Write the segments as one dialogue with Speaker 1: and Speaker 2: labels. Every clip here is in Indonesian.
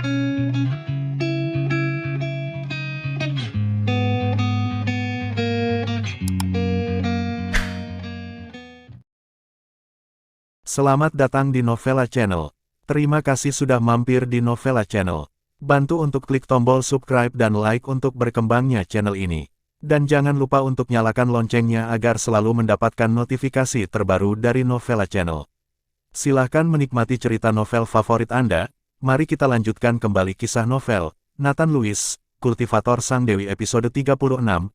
Speaker 1: Selamat datang di Novella Channel. Terima kasih sudah mampir di Novella Channel. Bantu untuk klik tombol subscribe dan like untuk berkembangnya channel ini. Dan jangan lupa untuk nyalakan loncengnya agar selalu mendapatkan notifikasi terbaru dari Novella Channel. Silahkan menikmati cerita novel favorit Anda. Mari kita lanjutkan kembali kisah novel Nathan Lewis, Kultivator Sang Dewi episode 36,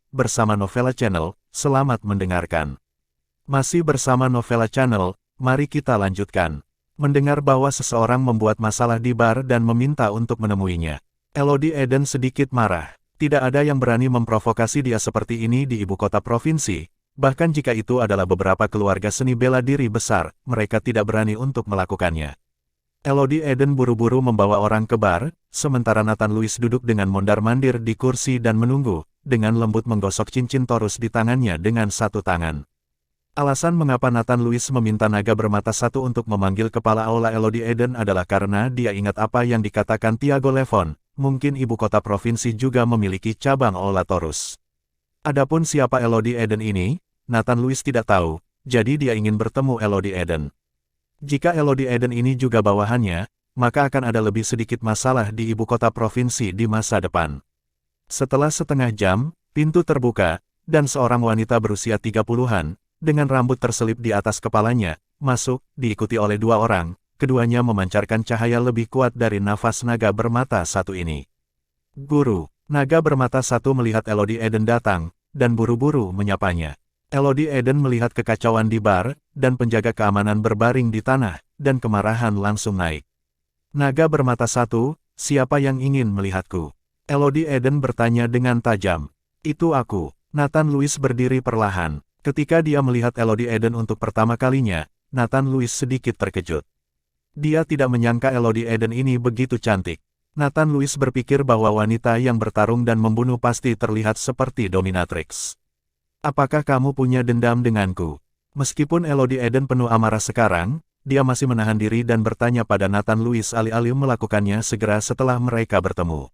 Speaker 1: bersama Novella Channel. Selamat mendengarkan. Masih bersama Novella Channel. Mari kita lanjutkan. Mendengar bahwa seseorang membuat masalah di bar dan meminta untuk menemuinya, Elodie Eden sedikit marah. Tidak ada yang berani memprovokasi dia seperti ini di ibu kota provinsi. Bahkan jika itu adalah beberapa keluarga seni bela diri besar, mereka tidak berani untuk melakukannya. Elodie Eden buru-buru membawa orang ke bar, sementara Nathan Lewis duduk dengan mondar-mandir di kursi dan menunggu, dengan lembut menggosok cincin torus di tangannya dengan satu tangan. Alasan mengapa Nathan Lewis meminta naga bermata satu untuk memanggil kepala aula Elodie Eden adalah karena dia ingat apa yang dikatakan Tiago Levon, mungkin ibu kota provinsi juga memiliki cabang aula Taurus. Adapun siapa Elodie Eden ini, Nathan Lewis tidak tahu, jadi dia ingin bertemu Elodie Eden. Jika Elodie Eden ini juga bawahannya, maka akan ada lebih sedikit masalah di ibu kota provinsi di masa depan. Setelah setengah jam, pintu terbuka, dan seorang wanita berusia 30-an, dengan rambut terselip di atas kepalanya, masuk, diikuti oleh dua orang, keduanya memancarkan cahaya lebih kuat dari nafas naga bermata satu ini. Guru, naga bermata satu melihat Elodie Eden datang, dan buru-buru menyapanya. Elodie Eden melihat kekacauan di bar, dan penjaga keamanan berbaring di tanah, dan kemarahan langsung naik. Naga bermata satu, siapa yang ingin melihatku? Elodie Eden bertanya dengan tajam. Itu aku. Nathan Lewis berdiri perlahan. Ketika dia melihat Elodie Eden untuk pertama kalinya, Nathan Lewis sedikit terkejut. Dia tidak menyangka Elodie Eden ini begitu cantik. Nathan Lewis berpikir bahwa wanita yang bertarung dan membunuh pasti terlihat seperti dominatrix. Apakah kamu punya dendam denganku? Meskipun Elodie Eden penuh amarah sekarang, dia masih menahan diri dan bertanya pada Nathan Lewis alih-alih melakukannya segera setelah mereka bertemu.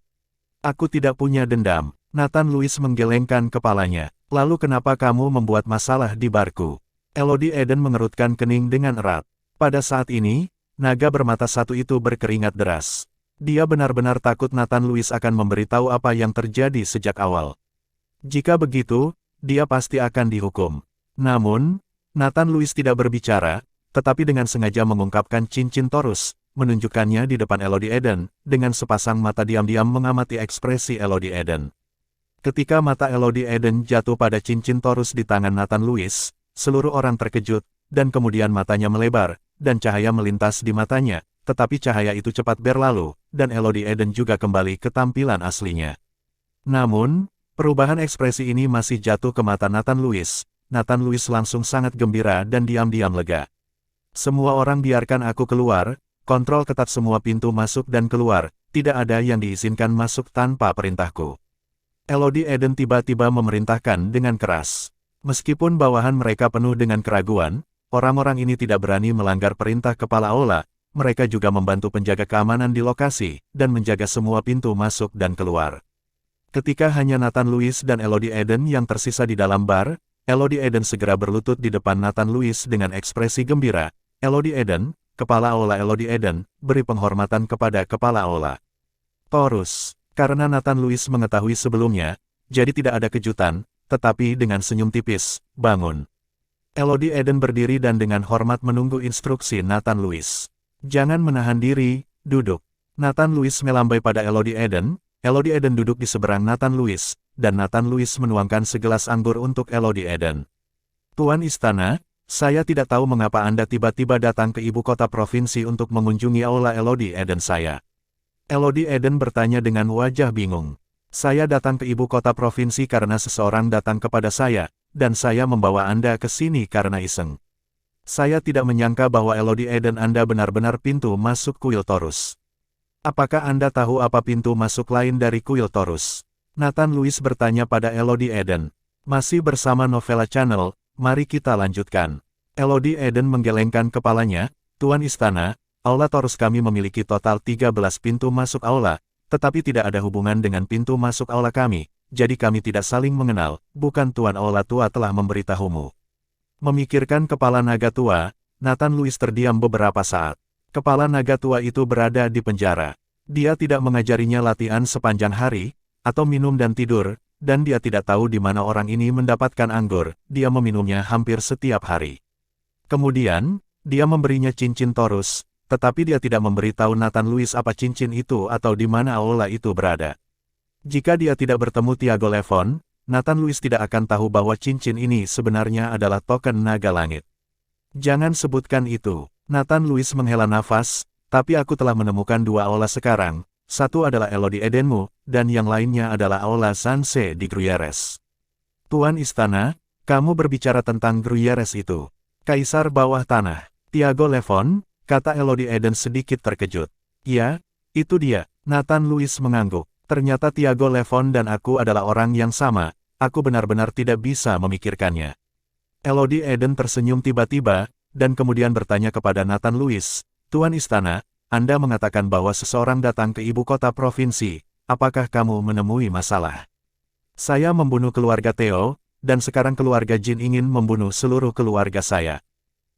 Speaker 1: Aku tidak punya dendam. Nathan Lewis menggelengkan kepalanya. Lalu kenapa kamu membuat masalah di barku? Elodie Eden mengerutkan kening dengan erat. Pada saat ini, naga bermata satu itu berkeringat deras. Dia benar-benar takut Nathan Lewis akan memberitahu apa yang terjadi sejak awal. Jika begitu, dia pasti akan dihukum. Namun, Nathan Lewis tidak berbicara, tetapi dengan sengaja mengungkapkan cincin torus, menunjukkannya di depan Elodie Eden, dengan sepasang mata diam-diam mengamati ekspresi Elodie Eden. Ketika mata Elodie Eden jatuh pada cincin torus di tangan Nathan Lewis, seluruh orang terkejut, dan kemudian matanya melebar, dan cahaya melintas di matanya, tetapi cahaya itu cepat berlalu, dan Elodie Eden juga kembali ke tampilan aslinya. Namun, perubahan ekspresi ini masih jatuh ke mata Nathan Lewis. Nathan Lewis langsung sangat gembira dan diam-diam lega. Semua orang biarkan aku keluar, kontrol ketat semua pintu masuk dan keluar, tidak ada yang diizinkan masuk tanpa perintahku. Elodie Eden tiba-tiba memerintahkan dengan keras. Meskipun bawahan mereka penuh dengan keraguan, orang-orang ini tidak berani melanggar perintah kepala aula, mereka juga membantu penjaga keamanan di lokasi, dan menjaga semua pintu masuk dan keluar. Ketika hanya Nathan Lewis dan Elodie Eden yang tersisa di dalam bar, Elodie Eden segera berlutut di depan Nathan Lewis dengan ekspresi gembira. Elodie Eden, kepala aula Elodie Eden, beri penghormatan kepada kepala aula. Taurus. Karena Nathan Lewis mengetahui sebelumnya, jadi tidak ada kejutan, tetapi dengan senyum tipis, bangun. Elodie Eden berdiri dan dengan hormat menunggu instruksi Nathan Lewis. Jangan menahan diri, duduk. Nathan Lewis melambai pada Elodie Eden duduk di seberang Nathan Lewis, dan Nathan Lewis menuangkan segelas anggur untuk Elodie Eden. Tuan Istana, saya tidak tahu mengapa Anda tiba-tiba datang ke ibu kota provinsi untuk mengunjungi aula Elodie Eden saya. Elodie Eden bertanya dengan wajah bingung. Saya datang ke ibu kota provinsi karena seseorang datang kepada saya, dan saya membawa Anda ke sini karena iseng. Saya tidak menyangka bahwa Elodie Eden Anda benar-benar pintu masuk kuil Taurus. Apakah Anda tahu apa pintu masuk lain dari kuil Taurus? Nathan Lewis bertanya pada Elodie Eden. Masih bersama Novella Channel, mari kita lanjutkan. Elodie Eden menggelengkan kepalanya. Tuan Istana, Aula Taurus kami memiliki total 13 pintu masuk aula, tetapi tidak ada hubungan dengan pintu masuk aula kami, jadi kami tidak saling mengenal, bukan Tuan Aula tua telah memberitahumu. Memikirkan kepala naga tua, Nathan Louis terdiam beberapa saat. Kepala naga tua itu berada di penjara. Dia tidak mengajarinya latihan sepanjang hari, atau minum dan tidur, dan dia tidak tahu di mana orang ini mendapatkan anggur, dia meminumnya hampir setiap hari. Kemudian, dia memberinya cincin Taurus, tetapi dia tidak memberitahu Nathan Louis apa cincin itu atau di mana aula itu berada. Jika dia tidak bertemu Tiago Levon, Nathan Louis tidak akan tahu bahwa cincin ini sebenarnya adalah token naga langit. Jangan sebutkan itu. Nathan Louis menghela nafas, tapi aku telah menemukan dua aula sekarang. Satu adalah Elodie Edenmu, dan yang lainnya adalah aula Sanse di Gruyères. Tuan Istana, kamu berbicara tentang Gruyères itu. Kaisar bawah tanah. Tiago Levon, kata Elodie Eden sedikit terkejut. Ya, itu dia. Nathan Louis mengangguk. Ternyata Tiago Levon dan aku adalah orang yang sama. Aku benar-benar tidak bisa memikirkannya. Elodie Eden tersenyum tiba-tiba, dan kemudian bertanya kepada Nathan Louis, Tuan Istana, Anda mengatakan bahwa seseorang datang ke ibu kota provinsi. Apakah kamu menemui masalah? Saya membunuh keluarga Theo, dan sekarang keluarga Jin ingin membunuh seluruh keluarga saya.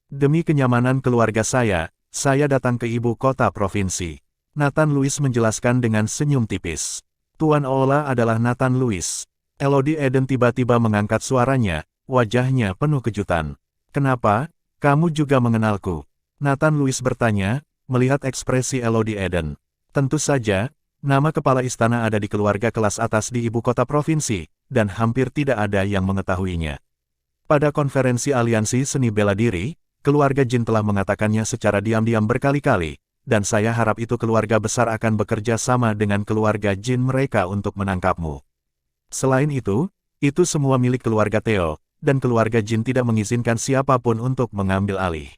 Speaker 1: Demi kenyamanan keluarga saya datang ke ibu kota provinsi. Nathan Louis menjelaskan dengan senyum tipis. Tuan Aula adalah Nathan Louis. Elodie Eden tiba-tiba mengangkat suaranya, wajahnya penuh kejutan. Kenapa? Kamu juga mengenalku? Nathan Louis bertanya, melihat ekspresi Elodie Eden. Tentu saja, nama kepala istana ada di keluarga kelas atas di ibu kota provinsi, dan hampir tidak ada yang mengetahuinya. Pada konferensi aliansi seni bela diri, keluarga Jin telah mengatakannya secara diam-diam berkali-kali, dan saya harap itu keluarga besar akan bekerja sama dengan keluarga Jin mereka untuk menangkapmu. Selain itu semua milik keluarga Theo, dan keluarga Jin tidak mengizinkan siapapun untuk mengambil alih.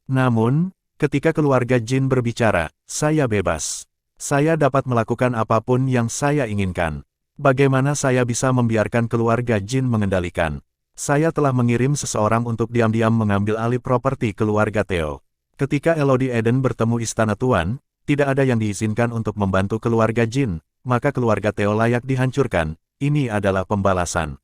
Speaker 1: Namun, ketika keluarga Jin berbicara, saya bebas. Saya dapat melakukan apapun yang saya inginkan. Bagaimana saya bisa membiarkan keluarga Jin mengendalikan? Saya telah mengirim seseorang untuk diam-diam mengambil alih properti keluarga Theo. Ketika Elodie Eden bertemu Istana Tuan, tidak ada yang diizinkan untuk membantu keluarga Jin, maka keluarga Theo layak dihancurkan. Ini adalah pembalasan.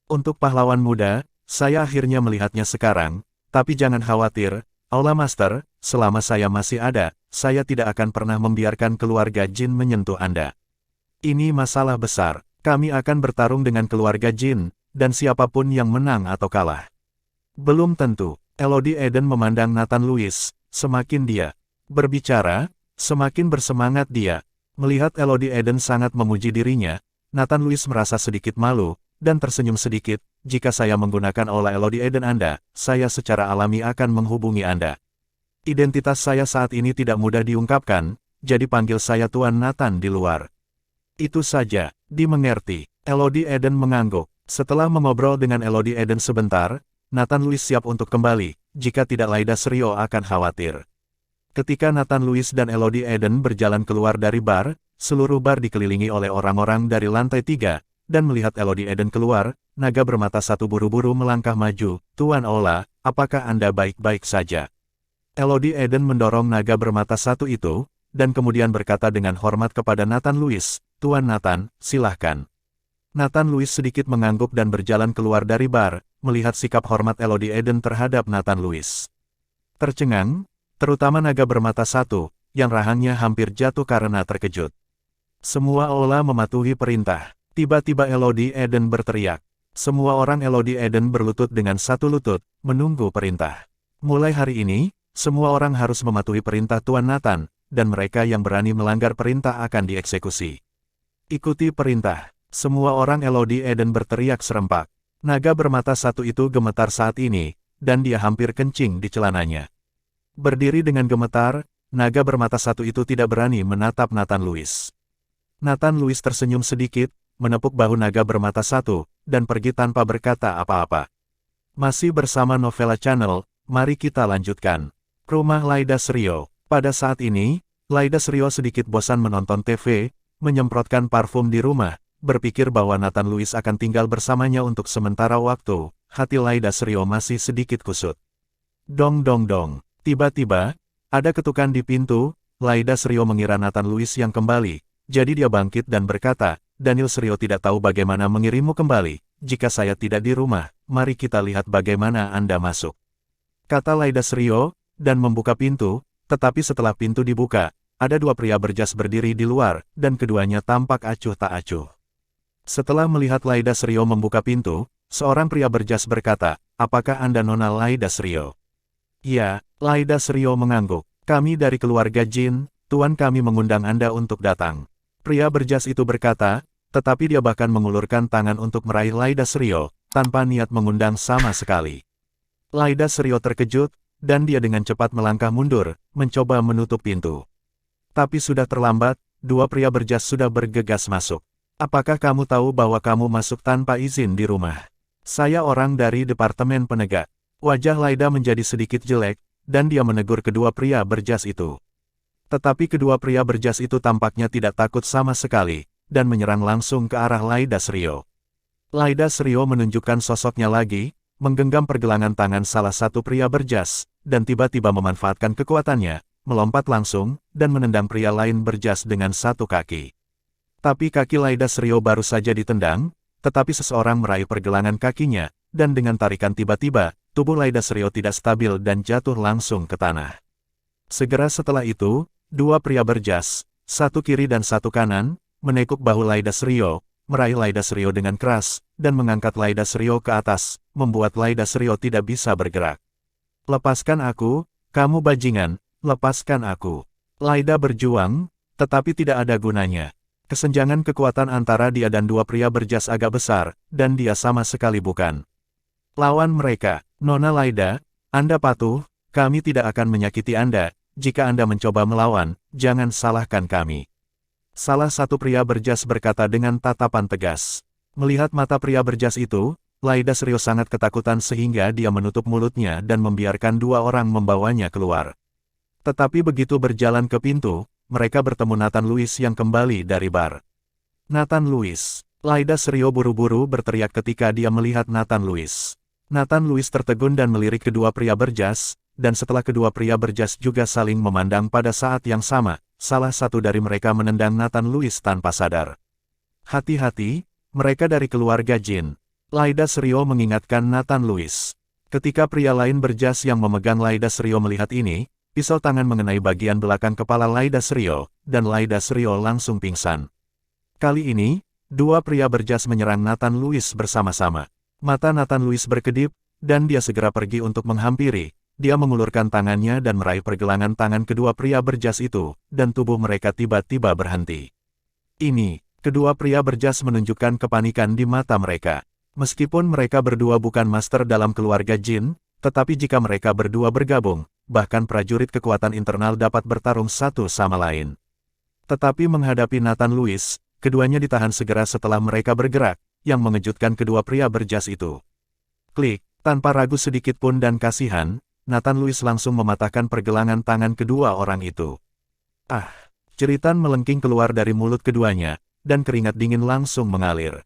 Speaker 1: Untuk pahlawan muda, saya akhirnya melihatnya sekarang, tapi jangan khawatir, Aula Master, selama saya masih ada, saya tidak akan pernah membiarkan keluarga Jin menyentuh Anda. Ini masalah besar, kami akan bertarung dengan keluarga Jin, dan siapapun yang menang atau kalah. Belum tentu. Elodie Eden memandang Nathan Louis, semakin dia berbicara, semakin bersemangat dia. Melihat Elodie Eden sangat memuji dirinya, Nathan Louis merasa sedikit malu, dan tersenyum sedikit. Jika saya menggunakan aula Elodie Eden Anda, saya secara alami akan menghubungi Anda. Identitas saya saat ini tidak mudah diungkapkan, jadi panggil saya Tuan Nathan di luar. Itu saja, dimengerti. Elodie Eden mengangguk. Setelah mengobrol dengan Elodie Eden sebentar, Nathan Louis siap untuk kembali, jika tidak Laida Srio akan khawatir. Ketika Nathan Louis dan Elodie Eden berjalan keluar dari bar, seluruh bar dikelilingi oleh orang-orang dari lantai 3, dan melihat Elodie Eden keluar, naga bermata satu buru-buru melangkah maju, Tuan Aula, apakah Anda baik-baik saja? Elodie Eden mendorong naga bermata satu itu, dan kemudian berkata dengan hormat kepada Nathan Louis, Tuan Nathan, silahkan. Nathan Louis sedikit mengangguk dan berjalan keluar dari bar, melihat sikap hormat Elodie Eden terhadap Nathan Louis. Tercengang, terutama naga bermata satu, yang rahangnya hampir jatuh karena terkejut. Semua aula mematuhi perintah. Tiba-tiba Elodie Eden berteriak. Semua orang Elodie Eden berlutut dengan satu lutut, menunggu perintah. Mulai hari ini, semua orang harus mematuhi perintah Tuan Nathan, dan mereka yang berani melanggar perintah akan dieksekusi. Ikuti perintah. Semua orang Elodie Eden berteriak serempak. Naga bermata satu itu gemetar saat ini, dan dia hampir kencing di celananya. Berdiri dengan gemetar, naga bermata satu itu tidak berani menatap Nathan Louis. Nathan Louis tersenyum sedikit, menepuk bahu naga bermata satu, dan pergi tanpa berkata apa-apa. Masih bersama Novella Channel, mari kita lanjutkan. Rumah Laida Srio. Pada saat ini, Laida Srio sedikit bosan menonton TV, menyemprotkan parfum di rumah, berpikir bahwa Nathan Louis akan tinggal bersamanya untuk sementara waktu. Hati Laida Srio masih sedikit kusut. Dong dong dong. Tiba-tiba, Ada ketukan di pintu, Laida Serio mengira Nathan Louis yang kembali, jadi dia bangkit dan berkata, Daniel Serio tidak tahu bagaimana mengirimmu kembali. Jika saya tidak di rumah, mari kita lihat bagaimana Anda masuk. Kata Laida Serio, dan membuka pintu, tetapi setelah pintu dibuka, ada dua pria berjas berdiri di luar, dan keduanya tampak acuh tak acuh. Setelah melihat Laida Serio membuka pintu, seorang pria berjas berkata, apakah Anda Nona Laida Serio? Ya, Laida Serio mengangguk. Kami dari keluarga Jin, Tuan kami mengundang Anda untuk datang. Pria berjas itu berkata, tetapi dia bahkan mengulurkan tangan untuk meraih Laida Serio, tanpa niat mengundang sama sekali. Laida Serio terkejut, dan dia dengan cepat melangkah mundur, mencoba menutup pintu. Tapi sudah terlambat, dua pria berjas sudah bergegas masuk. Apakah kamu tahu bahwa kamu masuk tanpa izin di rumah? Saya orang dari Departemen Penegak. Wajah Laida menjadi sedikit jelek, dan dia menegur kedua pria berjas itu. Tetapi kedua pria berjas itu tampaknya tidak takut sama sekali, dan menyerang langsung ke arah Laida Serio. Laida Serio menunjukkan sosoknya lagi, menggenggam pergelangan tangan salah satu pria berjas, dan tiba-tiba memanfaatkan kekuatannya, melompat langsung, dan menendang pria lain berjas dengan satu kaki. Tapi kaki Laida Serio baru saja ditendang, tetapi seseorang meraih pergelangan kakinya, dan dengan tarikan tiba-tiba, tubuh Laida Serio tidak stabil dan jatuh langsung ke tanah. Segera setelah itu, dua pria berjas, satu kiri dan satu kanan, menekuk bahu Laida Serio, meraih Laida Serio dengan keras, dan mengangkat Laida Serio ke atas, membuat Laida Serio tidak bisa bergerak. Lepaskan aku, kamu bajingan, lepaskan aku. Laida berjuang, tetapi tidak ada gunanya. Kesenjangan kekuatan antara dia dan dua pria berjas agak besar, dan dia sama sekali bukan lawan mereka. Nona Laida, Anda patuh, kami tidak akan menyakiti Anda. Jika Anda mencoba melawan, jangan salahkan kami. Salah satu pria berjas berkata dengan tatapan tegas. Melihat mata pria berjas itu, Laida Serio sangat ketakutan sehingga dia menutup mulutnya dan membiarkan dua orang membawanya keluar. Tetapi begitu berjalan ke pintu, mereka bertemu Nathan Louis yang kembali dari bar. Nathan Louis. Laida Serio buru-buru berteriak ketika dia melihat Nathan Louis. Nathan Louis tertegun dan melirik kedua pria berjas, dan setelah kedua pria berjas juga saling memandang pada saat yang sama, salah satu dari mereka menendang Nathan Louis tanpa sadar. Hati-hati, mereka dari keluarga Jin. Laida Serio mengingatkan Nathan Louis. Ketika pria lain berjas yang memegang Laida Serio melihat ini, pisau tangan mengenai bagian belakang kepala Laida Serio, dan Laida Serio langsung pingsan. Kali ini, dua pria berjas menyerang Nathan Louis bersama-sama. Mata Nathan Louis berkedip, dan dia segera pergi untuk menghampiri. Dia mengulurkan tangannya dan meraih pergelangan tangan kedua pria berjas itu, dan tubuh mereka tiba-tiba berhenti. Ini, kedua pria berjas menunjukkan kepanikan di mata mereka. Meskipun mereka berdua bukan master dalam keluarga Jin, tetapi jika mereka berdua bergabung, bahkan prajurit kekuatan internal dapat bertarung satu sama lain. Tetapi menghadapi Nathan Louis, keduanya ditahan segera setelah mereka bergerak, yang mengejutkan kedua pria berjas itu. Klik, tanpa ragu sedikit pun dan kasihan, Nathan Louis langsung mematahkan pergelangan tangan kedua orang itu. Ah! Jeritan melengking keluar dari mulut keduanya, dan keringat dingin langsung mengalir.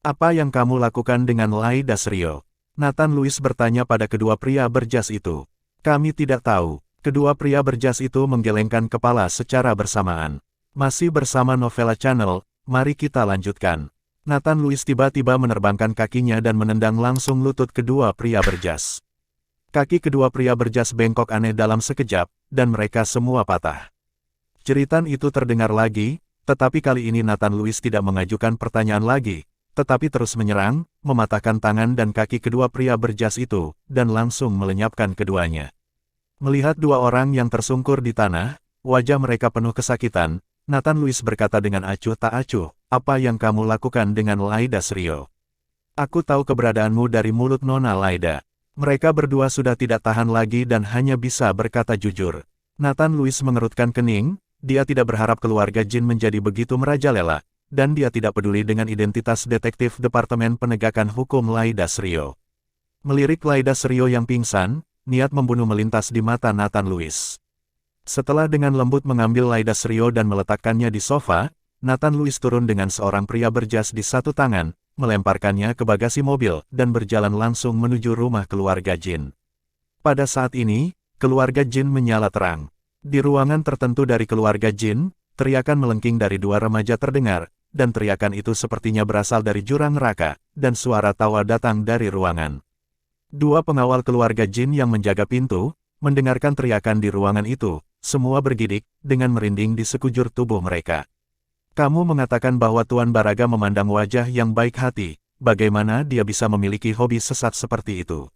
Speaker 1: Apa yang kamu lakukan dengan Laida Serio? Nathan Louis bertanya pada kedua pria berjas itu. Kami tidak tahu. Kedua pria berjas itu menggelengkan kepala secara bersamaan. Masih bersama Novella Channel, mari kita lanjutkan. Nathan Louis tiba-tiba menerbangkan kakinya dan menendang langsung lutut kedua pria berjas. Kaki kedua pria berjas bengkok aneh dalam sekejap, dan mereka semua patah. Jeritan itu terdengar lagi, tetapi kali ini Nathan Louis tidak mengajukan pertanyaan lagi, tetapi terus menyerang, mematahkan tangan dan kaki kedua pria berjas itu, dan langsung melenyapkan keduanya. Melihat dua orang yang tersungkur di tanah, wajah mereka penuh kesakitan, Nathan Louis berkata dengan acuh tak acuh, apa yang kamu lakukan dengan Laida Serio? Aku tahu keberadaanmu dari mulut Nona Laida. Mereka berdua sudah tidak tahan lagi dan hanya bisa berkata jujur. Nathan Louis mengerutkan kening, dia tidak berharap keluarga Jin menjadi begitu merajalela, dan dia tidak peduli dengan identitas detektif Departemen Penegakan Hukum Laida Serio. Melirik Laida Serio yang pingsan, niat membunuh melintas di mata Nathan Louis. Setelah dengan lembut mengambil Laida Serio dan meletakkannya di sofa, Nathan Louis turun dengan seorang pria berjas di satu tangan, melemparkannya ke bagasi mobil, dan berjalan langsung menuju rumah keluarga Jin. Pada saat ini, keluarga Jin menyala terang. Di ruangan tertentu dari keluarga Jin, teriakan melengking dari dua remaja terdengar, dan teriakan itu sepertinya berasal dari jurang neraka, dan suara tawa datang dari ruangan. Dua pengawal keluarga Jin yang menjaga pintu, mendengarkan teriakan di ruangan itu, semua bergidik, dengan merinding di sekujur tubuh mereka. Kamu mengatakan bahwa Tuan Baraga memandang wajah yang baik hati, bagaimana dia bisa memiliki hobi sesat seperti itu?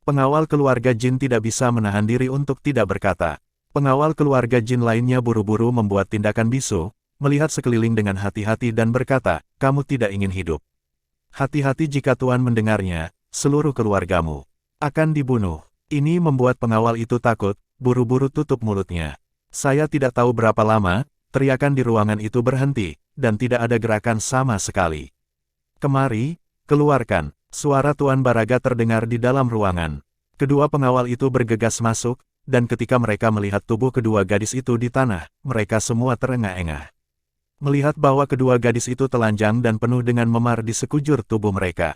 Speaker 1: Pengawal keluarga Jin tidak bisa menahan diri untuk tidak berkata. Pengawal keluarga Jin lainnya buru-buru membuat tindakan bisu, melihat sekeliling dengan hati-hati dan berkata, kamu tidak ingin hidup. Hati-hati jika Tuan mendengarnya, seluruh keluargamu akan dibunuh. Ini membuat pengawal itu takut, buru-buru tutup mulutnya. Saya tidak tahu berapa lama, teriakan di ruangan itu berhenti, dan tidak ada gerakan sama sekali. Kemari, keluarkan. Suara Tuan Baraga terdengar di dalam ruangan. Kedua pengawal itu bergegas masuk, dan ketika mereka melihat tubuh kedua gadis itu di tanah, mereka semua terengah-engah. Melihat bahwa kedua gadis itu telanjang dan penuh dengan memar di sekujur tubuh mereka.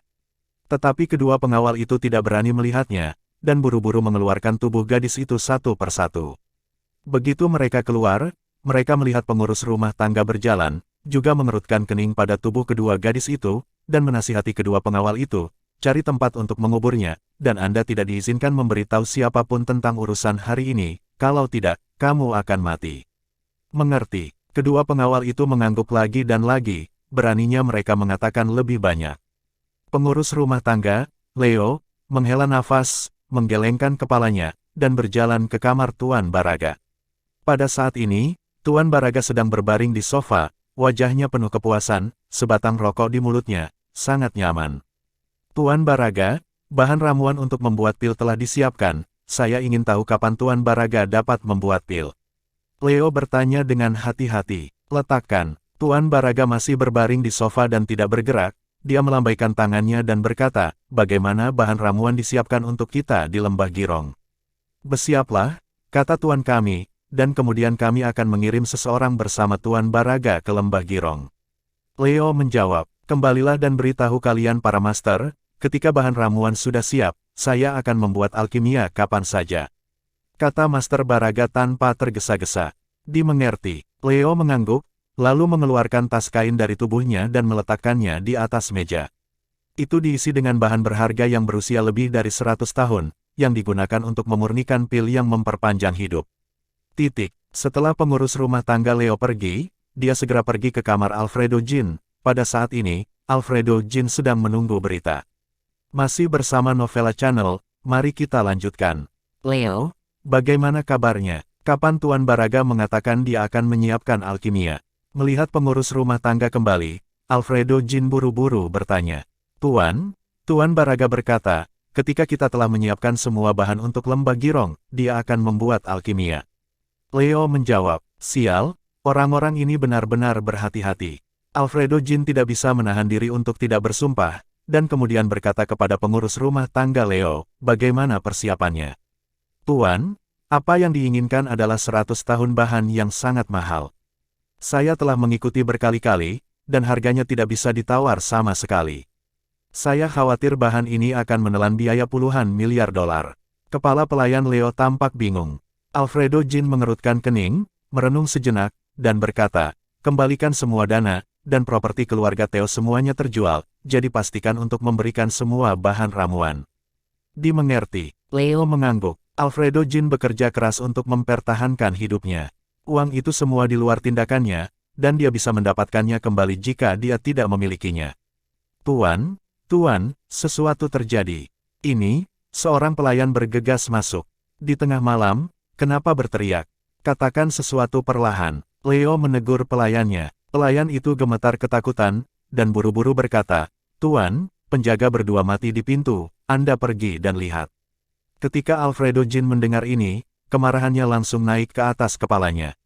Speaker 1: Tetapi kedua pengawal itu tidak berani melihatnya, dan buru-buru mengeluarkan tubuh gadis itu satu persatu. Begitu mereka keluar, mereka melihat pengurus rumah tangga berjalan, juga mengerutkan kening pada tubuh kedua gadis itu, dan menasihati kedua pengawal itu, cari tempat untuk menguburnya, dan Anda tidak diizinkan memberitahu siapapun tentang urusan hari ini, kalau tidak, kamu akan mati. Mengerti, kedua pengawal itu mengangguk lagi dan lagi, beraninya mereka mengatakan lebih banyak. Pengurus rumah tangga, Leo, menghela nafas, menggelengkan kepalanya, dan berjalan ke kamar Tuan Baraga. Pada saat ini, Tuan Baraga sedang berbaring di sofa, wajahnya penuh kepuasan, sebatang rokok di mulutnya, sangat nyaman. Tuan Baraga, bahan ramuan untuk membuat pil telah disiapkan, saya ingin tahu kapan Tuan Baraga dapat membuat pil. Leo bertanya dengan hati-hati. Letakkan. Tuan Baraga masih berbaring di sofa dan tidak bergerak, dia melambaikan tangannya dan berkata, bagaimana bahan ramuan disiapkan untuk kita di Lembah Girong? Bersiaplah, kata Tuan kami, dan kemudian kami akan mengirim seseorang bersama Tuan Baraga ke Lembah Girong. Leo menjawab, kembalilah dan beritahu kalian para master, ketika bahan ramuan sudah siap, saya akan membuat alkimia kapan saja. Kata Master Baraga tanpa tergesa-gesa. Dimengerti. Leo mengangguk, lalu mengeluarkan tas kain dari tubuhnya dan meletakkannya di atas meja. Itu diisi dengan bahan berharga yang berusia lebih dari 100 tahun, yang digunakan untuk memurnikan pil yang memperpanjang hidup. Setelah pengurus rumah tangga Leo pergi, dia segera pergi ke kamar Alfredo Jin. Pada saat ini, Alfredo Jin sedang menunggu berita. Masih bersama Novella Channel, mari kita lanjutkan. Leo, bagaimana kabarnya? Kapan Tuan Baraga mengatakan dia akan menyiapkan alkimia? Melihat pengurus rumah tangga kembali, Alfredo Jin buru-buru bertanya. Tuan Baraga berkata, ketika kita telah menyiapkan semua bahan untuk Lembah Girong, dia akan membuat alkimia. Leo menjawab, sial, orang-orang ini benar-benar berhati-hati. Alfredo Jin tidak bisa menahan diri untuk tidak bersumpah, dan kemudian berkata kepada pengurus rumah tangga Leo, bagaimana persiapannya? Tuan, apa yang diinginkan adalah 100 tahun bahan yang sangat mahal. Saya telah mengikuti berkali-kali, dan harganya tidak bisa ditawar sama sekali. Saya khawatir bahan ini akan menelan biaya puluhan miliar dolar. Kepala pelayan Leo tampak bingung. Alfredo Jin mengerutkan kening, merenung sejenak, dan berkata, kembalikan semua dana, dan properti keluarga Theo semuanya terjual, jadi pastikan untuk memberikan semua bahan ramuan. Dimengerti. Leo mengangguk. Alfredo Jin bekerja keras untuk mempertahankan hidupnya. Uang itu semua di luar tindakannya, dan dia bisa mendapatkannya kembali jika dia tidak memilikinya. Tuan, sesuatu terjadi. Ini, seorang pelayan bergegas masuk. Di tengah malam, kenapa berteriak? Katakan sesuatu perlahan. Leo menegur pelayannya. Pelayan itu gemetar ketakutan, dan buru-buru berkata, Tuan, penjaga berdua mati di pintu, Anda pergi dan lihat. Ketika Alfredo Jin mendengar ini, kemarahannya langsung naik ke atas kepalanya.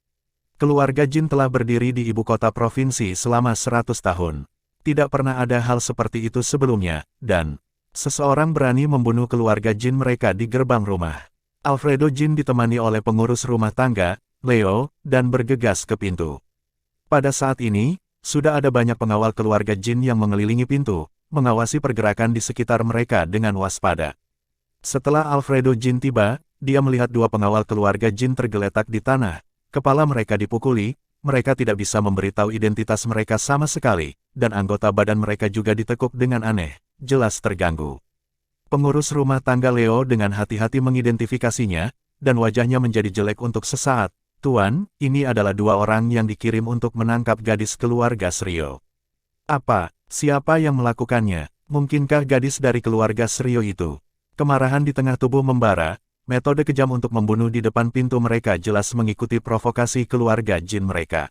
Speaker 1: Keluarga Jin telah berdiri di ibu kota provinsi selama 100 tahun. Tidak pernah ada hal seperti itu sebelumnya, dan seseorang berani membunuh keluarga Jin mereka di gerbang rumah. Alfredo Jin ditemani oleh pengurus rumah tangga, Leo, dan bergegas ke pintu. Pada saat ini, sudah ada banyak pengawal keluarga Jin yang mengelilingi pintu, mengawasi pergerakan di sekitar mereka dengan waspada. Setelah Alfredo Jin tiba, dia melihat dua pengawal keluarga Jin tergeletak di tanah, kepala mereka dipukuli, mereka tidak bisa memberitahu identitas mereka sama sekali, dan anggota badan mereka juga ditekuk dengan aneh, jelas terganggu. Pengurus rumah tangga Leo dengan hati-hati mengidentifikasinya, dan wajahnya menjadi jelek untuk sesaat. Tuan, ini adalah dua orang yang dikirim untuk menangkap gadis keluarga Srio. Apa? Siapa yang melakukannya? Mungkinkah gadis dari keluarga Srio itu? Kemarahan di tengah tubuh membara, metode kejam untuk membunuh di depan pintu mereka jelas mengikuti provokasi keluarga Jin mereka.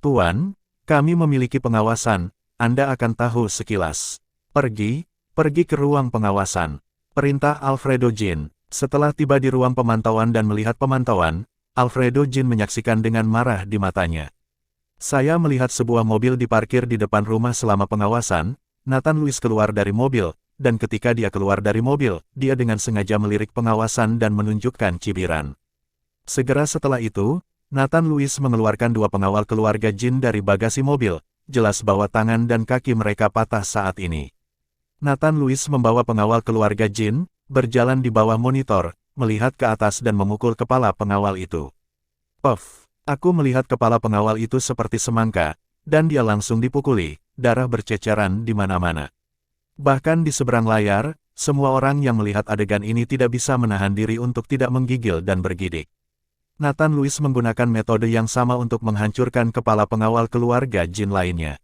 Speaker 1: Tuan, kami memiliki pengawasan, Anda akan tahu sekilas. Pergi ke ruang pengawasan. Perintah Alfredo Jin. Setelah tiba di ruang pemantauan dan melihat pemantauan, Alfredo Jin menyaksikan dengan marah di matanya. Saya melihat sebuah mobil diparkir di depan rumah selama pengawasan. Nathan Luis keluar dari mobil, dan ketika dia keluar dari mobil, dia dengan sengaja melirik pengawasan dan menunjukkan cibiran. Segera setelah itu, Nathan Luis mengeluarkan dua pengawal keluarga Jin dari bagasi mobil, jelas bahwa tangan dan kaki mereka patah saat ini. Nathan Luis membawa pengawal keluarga Jin, berjalan di bawah monitor, melihat ke atas dan memukul kepala pengawal itu. Puff, aku melihat kepala pengawal itu seperti semangka, dan dia langsung dipukuli, darah berceceran di mana-mana. Bahkan di seberang layar, semua orang yang melihat adegan ini tidak bisa menahan diri untuk tidak menggigil dan bergidik. Nathan Luis menggunakan metode yang sama untuk menghancurkan kepala pengawal keluarga Jin lainnya.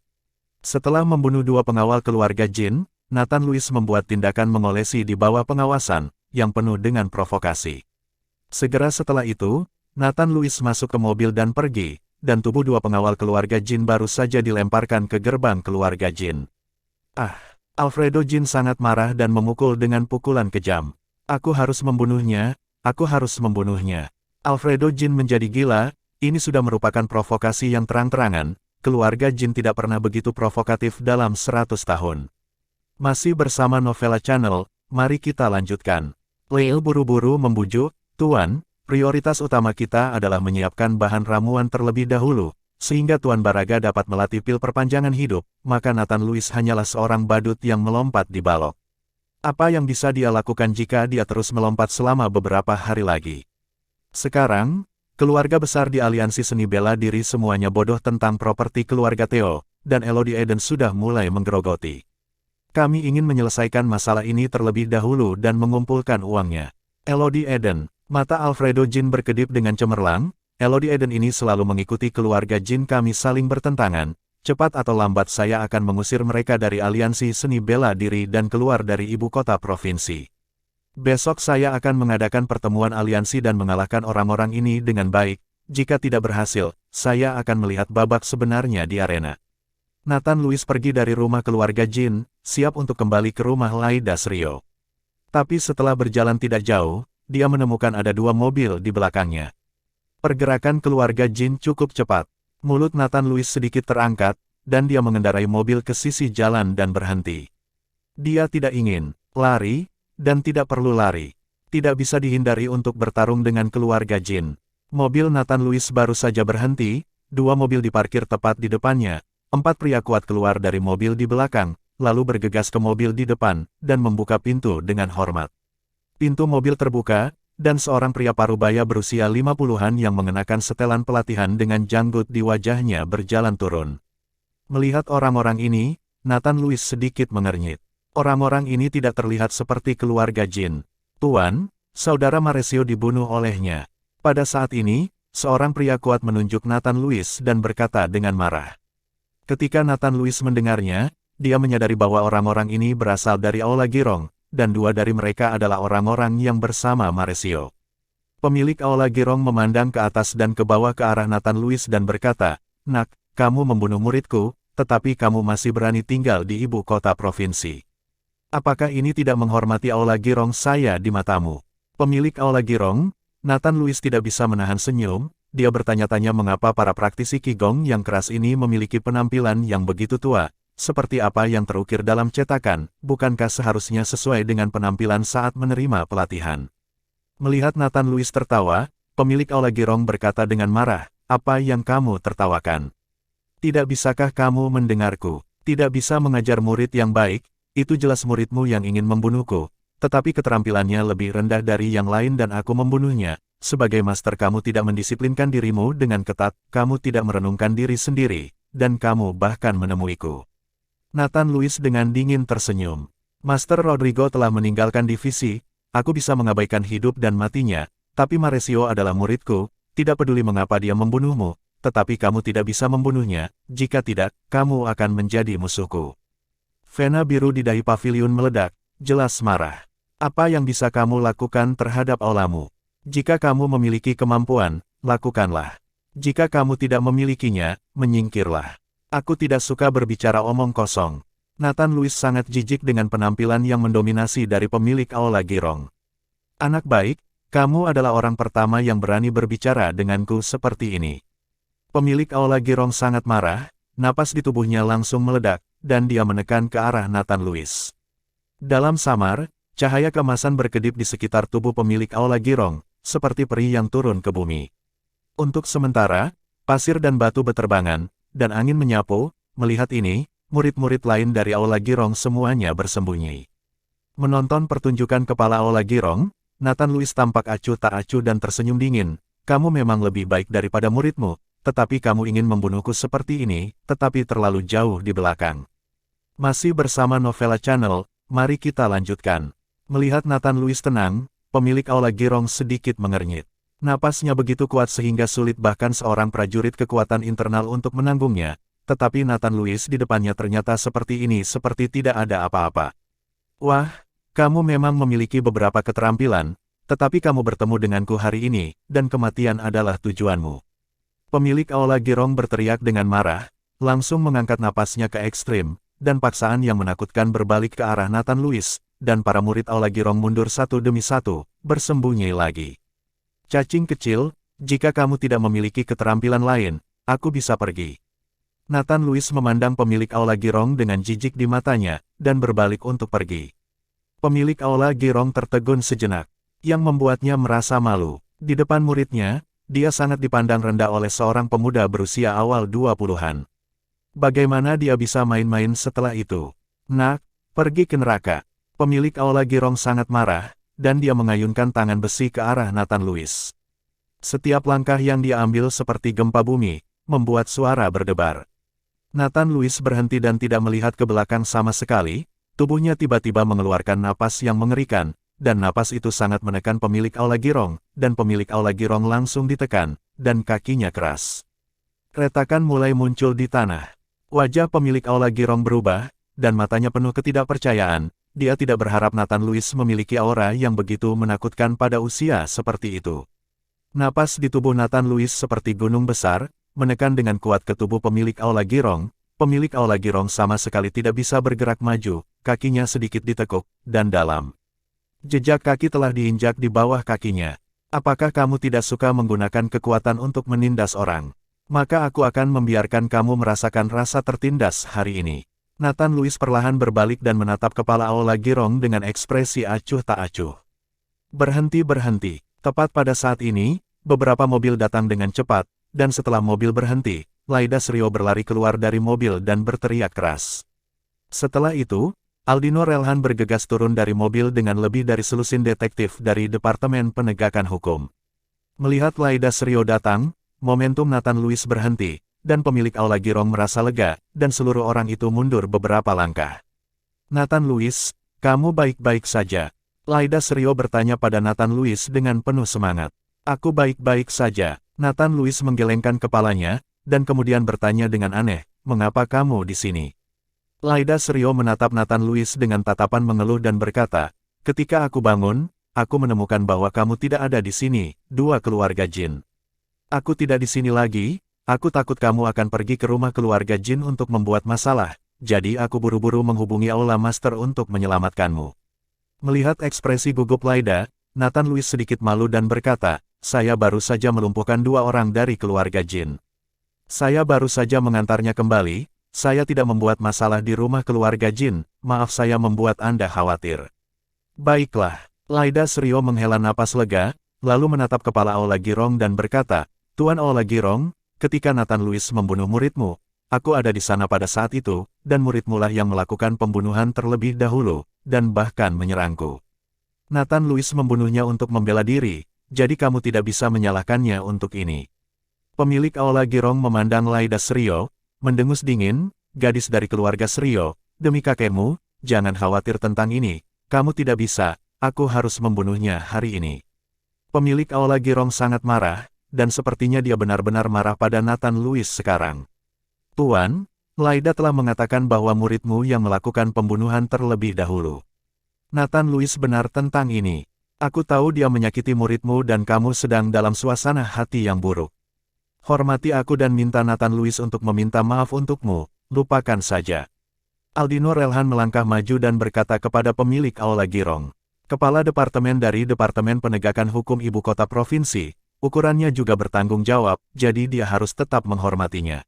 Speaker 1: Setelah membunuh dua pengawal keluarga Jin, Nathan Luis membuat tindakan mengolesi di bawah pengawasan, yang penuh dengan provokasi. Segera setelah itu, Nathan Luis masuk ke mobil dan pergi, dan tubuh dua pengawal keluarga Jin baru saja dilemparkan ke gerbang keluarga Jin. Alfredo Jin sangat marah dan memukul dengan pukulan kejam. Aku harus membunuhnya, aku harus membunuhnya. Alfredo Jin menjadi gila, ini sudah merupakan provokasi yang terang-terangan, keluarga Jin tidak pernah begitu provokatif dalam 100 tahun. Masih bersama Novella Channel, mari kita lanjutkan. Leo buru-buru membujuk, Tuan, prioritas utama kita adalah menyiapkan bahan ramuan terlebih dahulu, sehingga Tuan Baraga dapat melatih pil perpanjangan hidup, maka Nathan Luis hanyalah seorang badut yang melompat di balok. Apa yang bisa dia lakukan jika dia terus melompat selama beberapa hari lagi? Sekarang, keluarga besar di aliansi seni bela diri semuanya bodoh tentang properti keluarga Theo, dan Elodie Eden sudah mulai menggerogoti. Kami ingin menyelesaikan masalah ini terlebih dahulu dan mengumpulkan uangnya. Elodie Eden, mata Alfredo Jin berkedip dengan cemerlang. Elodie Eden ini selalu mengikuti keluarga Jin kami saling bertentangan. Cepat atau lambat saya akan mengusir mereka dari aliansi seni bela diri dan keluar dari ibu kota provinsi. Besok saya akan mengadakan pertemuan aliansi dan mengalahkan orang-orang ini dengan baik. Jika tidak berhasil, saya akan melihat babak sebenarnya di arena. Nathan Luis pergi dari rumah keluarga Jin, siap untuk kembali ke rumah Laida Srio. Tapi setelah berjalan tidak jauh, dia menemukan ada dua mobil di belakangnya. Pergerakan keluarga Jin cukup cepat. Mulut Nathan Luis sedikit terangkat, dan dia mengendarai mobil ke sisi jalan dan berhenti. Dia tidak ingin lari, dan tidak perlu lari. Tidak bisa dihindari untuk bertarung dengan keluarga Jin. Mobil Nathan Luis baru saja berhenti, dua mobil diparkir tepat di depannya. 4 pria kuat keluar dari mobil di belakang, lalu bergegas ke mobil di depan, dan membuka pintu dengan hormat. Pintu mobil terbuka, dan seorang pria parubaya berusia 50-an yang mengenakan setelan pelatihan dengan janggut di wajahnya berjalan turun. Melihat orang-orang ini, Nathan Luis sedikit mengernyit. Orang-orang ini tidak terlihat seperti keluarga Jin. Tuan, saudara Maresio dibunuh olehnya. Pada saat ini, seorang pria kuat menunjuk Nathan Luis dan berkata dengan marah. Ketika Nathan Luis mendengarnya, dia menyadari bahwa orang-orang ini berasal dari Aula Girong, dan dua dari mereka adalah orang-orang yang bersama Maresio. Pemilik Aula Girong memandang ke atas dan ke bawah ke arah Nathan Luis dan berkata, "Nak, kamu membunuh muridku, tetapi kamu masih berani tinggal di ibu kota provinsi. Apakah ini tidak menghormati Aula Girong saya di matamu?" Pemilik Aula Girong, Nathan Luis tidak bisa menahan senyum. Dia bertanya-tanya mengapa para praktisi Qigong yang keras ini memiliki penampilan yang begitu tua, seperti apa yang terukir dalam cetakan, bukankah seharusnya sesuai dengan penampilan saat menerima pelatihan? Melihat Nathan Luis tertawa, pemilik Aula Girong berkata dengan marah, "Apa yang kamu tertawakan? Tidak bisakah kamu mendengarku? Tidak bisa mengajar murid yang baik, itu jelas muridmu yang ingin membunuhku. tetapi keterampilannya lebih rendah dari yang lain dan aku membunuhnya. Sebagai master kamu tidak mendisiplinkan dirimu dengan ketat, kamu tidak merenungkan diri sendiri, dan kamu bahkan menemuiku. Nathan Lewis dengan dingin tersenyum. Master Rodrigo telah meninggalkan divisi, aku bisa mengabaikan hidup dan matinya, tapi Mauricio adalah muridku, tidak peduli mengapa dia membunuhmu, tetapi kamu tidak bisa membunuhnya, jika tidak, kamu akan menjadi musuhku. Vena biru di dahi pavilion meledak, jelas marah. Apa yang bisa kamu lakukan terhadap aulamu? Jika kamu memiliki kemampuan, lakukanlah. Jika kamu tidak memilikinya, menyingkirlah. Aku tidak suka berbicara omong kosong. Nathan Lewis sangat jijik dengan penampilan yang mendominasi dari pemilik Aula Girong. Anak baik, kamu adalah orang pertama yang berani berbicara denganku seperti ini. Pemilik Aula Girong sangat marah, napas di tubuhnya langsung meledak, dan dia menekan ke arah Nathan Lewis. Dalam samar, cahaya keemasan berkedip di sekitar tubuh pemilik Aula Girong, seperti peri yang turun ke bumi. Untuk sementara, pasir dan batu beterbangan, dan angin menyapu. Melihat ini, murid-murid lain dari Aula Girong semuanya bersembunyi. Menonton pertunjukan kepala Aula Girong, Nathan Lewis tampak acuh tak acuh dan tersenyum dingin. Kamu memang lebih baik daripada muridmu, tetapi kamu ingin membunuhku seperti ini, tetapi terlalu jauh di belakang. Masih bersama Novella Channel, mari kita lanjutkan. Melihat Nathan Lewis tenang, pemilik Aula Girong sedikit mengernyit. Napasnya begitu kuat sehingga sulit bahkan seorang prajurit kekuatan internal untuk menanggungnya, tetapi Nathan Lewis di depannya ternyata seperti ini, seperti tidak ada apa-apa. Wah, kamu memang memiliki beberapa keterampilan, tetapi kamu bertemu denganku hari ini, dan kematian adalah tujuanmu. Pemilik Aula Girong berteriak dengan marah, langsung mengangkat napasnya ke ekstrim, dan paksaan yang menakutkan berbalik ke arah Nathan Lewis, dan para murid Aula Girong mundur satu demi satu, bersembunyi lagi. Cacing kecil, jika kamu tidak memiliki keterampilan lain, aku bisa pergi. Nathan Lewis memandang pemilik Aula Girong dengan jijik di matanya, dan berbalik untuk pergi. Pemilik Aula Girong tertegun sejenak, yang membuatnya merasa malu. Di depan muridnya, dia sangat dipandang rendah oleh seorang pemuda berusia awal 20-an. Bagaimana dia bisa main-main setelah itu? Nak, pergi ke neraka. Pemilik Aula Girong sangat marah, dan dia mengayunkan tangan besi ke arah Nathan Lewis. Setiap langkah yang dia ambil seperti gempa bumi, membuat suara berdebar. Nathan Lewis berhenti dan tidak melihat ke belakang sama sekali, tubuhnya tiba-tiba mengeluarkan napas yang mengerikan, dan napas itu sangat menekan pemilik Aula Girong, dan pemilik Aula Girong langsung ditekan, dan kakinya keras. Retakan mulai muncul di tanah. Wajah pemilik Aula Girong berubah, dan matanya penuh ketidakpercayaan. Dia tidak berharap Nathan Lewis memiliki aura yang begitu menakutkan pada usia seperti itu. Napas di tubuh Nathan Lewis seperti gunung besar, menekan dengan kuat ke tubuh pemilik Aula Girong. Pemilik Aula Girong sama sekali tidak bisa bergerak maju, kakinya sedikit ditekuk, dan dalam. Jejak kaki telah diinjak di bawah kakinya. Apakah kamu tidak suka menggunakan kekuatan untuk menindas orang? Maka aku akan membiarkan kamu merasakan rasa tertindas hari ini. Nathan Lewis perlahan berbalik dan menatap kepala Aula Girong dengan ekspresi acuh tak acuh. Berhenti. Tepat pada saat ini, beberapa mobil datang dengan cepat, dan setelah mobil berhenti, Laidas Rio berlari keluar dari mobil dan berteriak keras. Setelah itu, Aldino Relhan bergegas turun dari mobil dengan lebih dari selusin detektif dari Departemen Penegakan Hukum. Melihat Laidas Rio datang, momentum Nathan Lewis berhenti, dan pemilik Aula Girong merasa lega, dan seluruh orang itu mundur beberapa langkah. Nathan Lewis, kamu baik-baik saja? Laidas Rio bertanya pada Nathan Lewis dengan penuh semangat. Aku baik-baik saja. Nathan Lewis menggelengkan kepalanya, dan kemudian bertanya dengan aneh, mengapa kamu di sini? Laidas Rio menatap Nathan Lewis dengan tatapan mengeluh dan berkata, ketika aku bangun, aku menemukan bahwa kamu tidak ada di sini, dua keluarga jin. Aku tidak di sini lagi, aku takut kamu akan pergi ke rumah keluarga jin untuk membuat masalah, jadi aku buru-buru menghubungi Aula Master untuk menyelamatkanmu. Melihat ekspresi gugup Laida, Nathan Lewis sedikit malu dan berkata, saya baru saja melumpuhkan dua orang dari keluarga jin. Saya baru saja mengantarnya kembali. Saya tidak membuat masalah di rumah keluarga jin, maaf saya membuat Anda khawatir. Baiklah, Laidas Rio menghela napas lega, lalu menatap kepala Aula Girong dan berkata, Tuan Aula Girong, ketika Nathan Lewis membunuh muridmu, aku ada di sana pada saat itu, dan muridmu lah yang melakukan pembunuhan terlebih dahulu, dan bahkan menyerangku. Nathan Lewis membunuhnya untuk membela diri, jadi kamu tidak bisa menyalahkannya untuk ini. Pemilik Aula Girong memandang Laida Srio, mendengus dingin, gadis dari keluarga Srio, demi kakekmu, jangan khawatir tentang ini, kamu tidak bisa, aku harus membunuhnya hari ini. Pemilik Aula Girong sangat marah, dan sepertinya dia benar-benar marah pada Nathan Lewis sekarang. Tuan, Laida telah mengatakan bahwa muridmu yang melakukan pembunuhan terlebih dahulu. Nathan Lewis benar tentang ini. Aku tahu dia menyakiti muridmu dan kamu sedang dalam suasana hati yang buruk. Hormati aku dan minta Nathan Lewis untuk meminta maaf untukmu, lupakan saja. Aldino Relhan melangkah maju dan berkata kepada pemilik Aula Girong. Kepala departemen dari Departemen Penegakan Hukum Ibu Kota Provinsi, ukurannya juga bertanggung jawab, jadi dia harus tetap menghormatinya.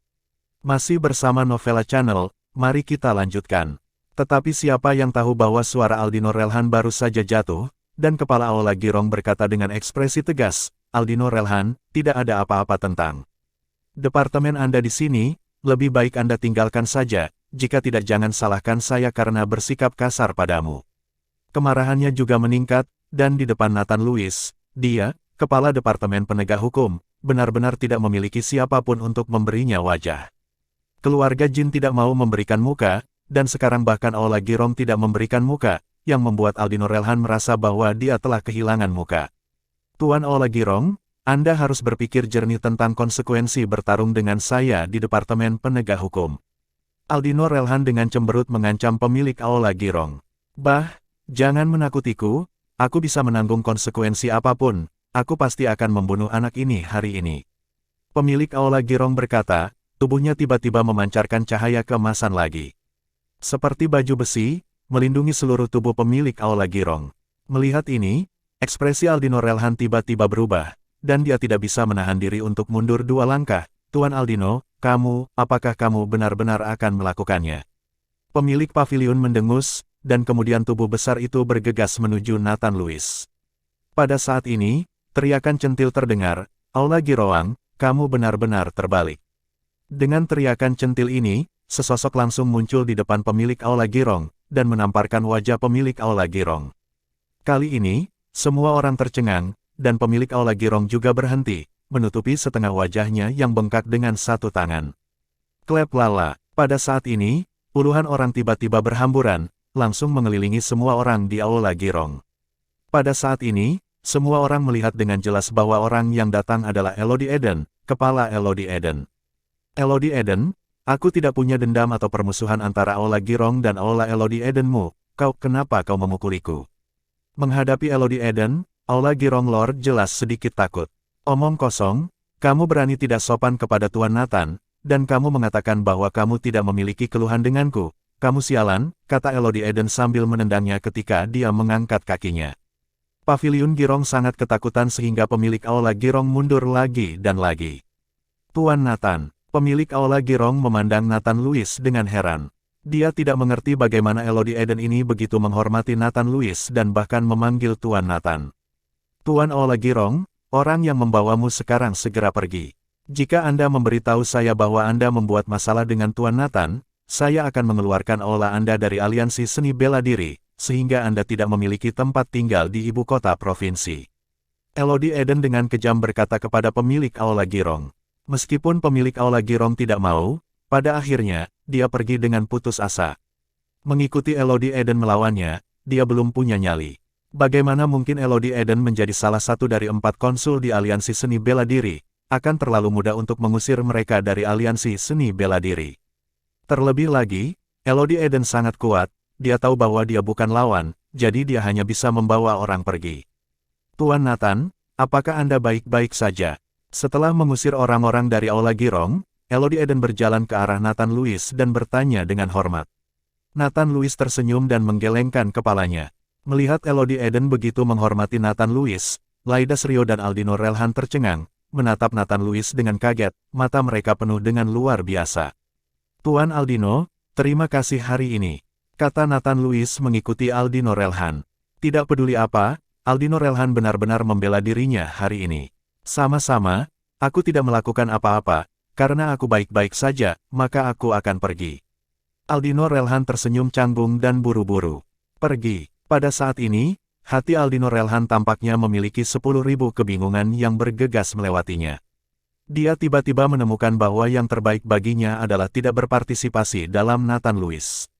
Speaker 1: Masih bersama Novela Channel, mari kita lanjutkan. Tetapi siapa yang tahu bahwa suara Aldino Relhan baru saja jatuh, dan kepala Aula Girong berkata dengan ekspresi tegas, Aldino Relhan, tidak ada apa-apa tentang departemen Anda di sini, lebih baik Anda tinggalkan saja, jika tidak jangan salahkan saya karena bersikap kasar padamu. Kemarahannya juga meningkat, dan di depan Nathan Lewis, dia, kepala Departemen Penegak Hukum, benar-benar tidak memiliki siapapun untuk memberinya wajah. Keluarga Jin tidak mau memberikan muka, dan sekarang bahkan Aula Girong tidak memberikan muka, yang membuat Aldino Relhan merasa bahwa dia telah kehilangan muka. Tuan Aula Girong, Anda harus berpikir jernih tentang konsekuensi bertarung dengan saya di Departemen Penegak Hukum. Aldino Relhan dengan cemberut mengancam pemilik Aula Girong. Bah, jangan menakutiku, aku bisa menanggung konsekuensi apapun, aku pasti akan membunuh anak ini hari ini. Pemilik Aula Girong berkata, tubuhnya tiba-tiba memancarkan cahaya keemasan lagi. Seperti baju besi, melindungi seluruh tubuh pemilik Aula Girong. Melihat ini, ekspresi Aldino Relhan tiba-tiba berubah, dan dia tidak bisa menahan diri untuk mundur 2 langkah. Tuan Aldino, apakah kamu benar-benar akan melakukannya? Pemilik pavilion mendengus, dan kemudian tubuh besar itu bergegas menuju Nathan Lewis. Pada saat ini, teriakan centil terdengar, Aula Girong, kamu benar-benar terbalik. Dengan teriakan centil ini, sesosok langsung muncul di depan pemilik Aula Girong, dan menamparkan wajah pemilik Aula Girong. Kali ini, semua orang tercengang, dan pemilik Aula Girong juga berhenti, menutupi setengah wajahnya yang bengkak dengan satu tangan. Klep lala, pada saat ini, puluhan orang tiba-tiba berhamburan, langsung mengelilingi semua orang di Aula Girong. Pada saat ini, semua orang melihat dengan jelas bahwa orang yang datang adalah Elodie Eden, kepala Elodie Eden. Elodie Eden, aku tidak punya dendam atau permusuhan antara Aula Girong dan Aula Elodie Edenmu, kenapa kau memukuliku? Menghadapi Elodie Eden, Aula Girong Lord jelas sedikit takut. Omong kosong, kamu berani tidak sopan kepada Tuan Nathan, dan kamu mengatakan bahwa kamu tidak memiliki keluhan denganku. Kamu sialan, kata Elodie Eden sambil menendangnya ketika dia mengangkat kakinya. Pavilion Girong sangat ketakutan sehingga pemilik Aula Girong mundur lagi dan lagi. Tuan Nathan, pemilik Aula Girong memandang Nathan Lewis dengan heran. Dia tidak mengerti bagaimana Elodie Eden ini begitu menghormati Nathan Lewis dan bahkan memanggil Tuan Nathan. Tuan Aula Girong, orang yang membawamu sekarang segera pergi. Jika Anda memberitahu saya bahwa Anda membuat masalah dengan Tuan Nathan, saya akan mengeluarkan Aula Anda dari aliansi seni bela diri, sehingga Anda tidak memiliki tempat tinggal di ibu kota provinsi. Elodie Eden dengan kejam berkata kepada pemilik Aula Girong. Meskipun pemilik Aula Girong tidak mau, pada akhirnya, dia pergi dengan putus asa. Mengikuti Elodie Eden melawannya, dia belum punya nyali. Bagaimana mungkin Elodie Eden menjadi salah satu dari 4 konsul di aliansi seni bela diri, akan terlalu mudah untuk mengusir mereka dari aliansi seni bela diri. Terlebih lagi, Elodie Eden sangat kuat, dia tahu bahwa dia bukan lawan, jadi dia hanya bisa membawa orang pergi. Tuan Nathan, apakah Anda baik-baik saja? Setelah mengusir orang-orang dari Aula Girong, Elodie Eden berjalan ke arah Nathan Lewis dan bertanya dengan hormat. Nathan Lewis tersenyum dan menggelengkan kepalanya. Melihat Elodie Eden begitu menghormati Nathan Lewis, Laida Srio dan Aldino Relhan tercengang, menatap Nathan Lewis dengan kaget, mata mereka penuh dengan luar biasa. Tuan Aldino, terima kasih hari ini, kata Nathan Lewis mengikuti Aldino Relhan. Tidak peduli apa, Aldino Relhan benar-benar membela dirinya hari ini. Sama-sama, aku tidak melakukan apa-apa, karena aku baik-baik saja, maka aku akan pergi. Aldino Relhan tersenyum canggung dan buru-buru pergi. Pada saat ini, hati Aldino Relhan tampaknya memiliki 10.000 kebingungan yang bergegas melewatinya. Dia tiba-tiba menemukan bahwa yang terbaik baginya adalah tidak berpartisipasi dalam Nathan Lewis.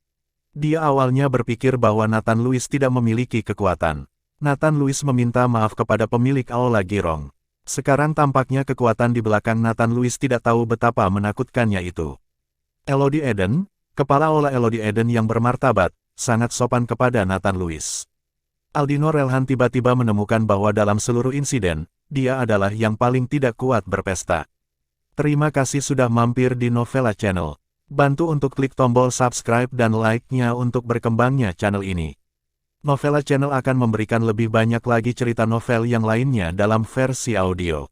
Speaker 1: Dia awalnya berpikir bahwa Nathan Lewis tidak memiliki kekuatan. Nathan Lewis meminta maaf kepada pemilik Aula Girong. Sekarang tampaknya kekuatan di belakang Nathan Lewis tidak tahu betapa menakutkannya itu. Elodie Eden, kepala Aula Elodie Eden yang bermartabat, sangat sopan kepada Nathan Lewis. Aldino Relhan tiba-tiba menemukan bahwa dalam seluruh insiden, dia adalah yang paling tidak kuat berpesta. Terima kasih sudah mampir di Novela Channel. Bantu untuk klik tombol subscribe dan like-nya untuk berkembangnya channel ini. Novela Channel akan memberikan lebih banyak lagi cerita novel yang lainnya dalam versi audio.